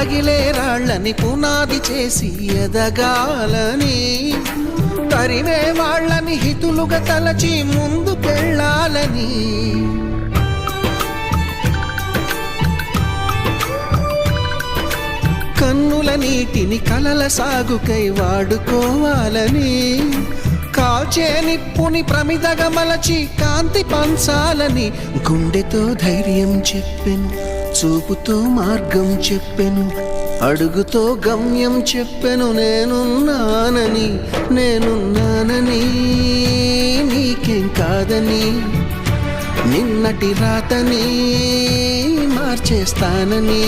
పగిలే రాళ్ళని పునాది చేసి ఎదగాలని, తరిమే వాళ్ళని హితులుగా తలచి ముందుకెళ్ళాలని, కన్నుల నీటిని కలల సాగుకై వాడుకోవాలని, కాల్చే నిప్పుని ప్రమిదగా మలచి కాంతి పంచాలని, గుండెతో ధైర్యం చెప్పెను, చూపుతో మార్గం చెప్పెను, అడుగుతో గమ్యం చెప్పెను. నేనున్నానని నీకేం కాదని, నిన్నటి రాతని మార్చేస్తానని.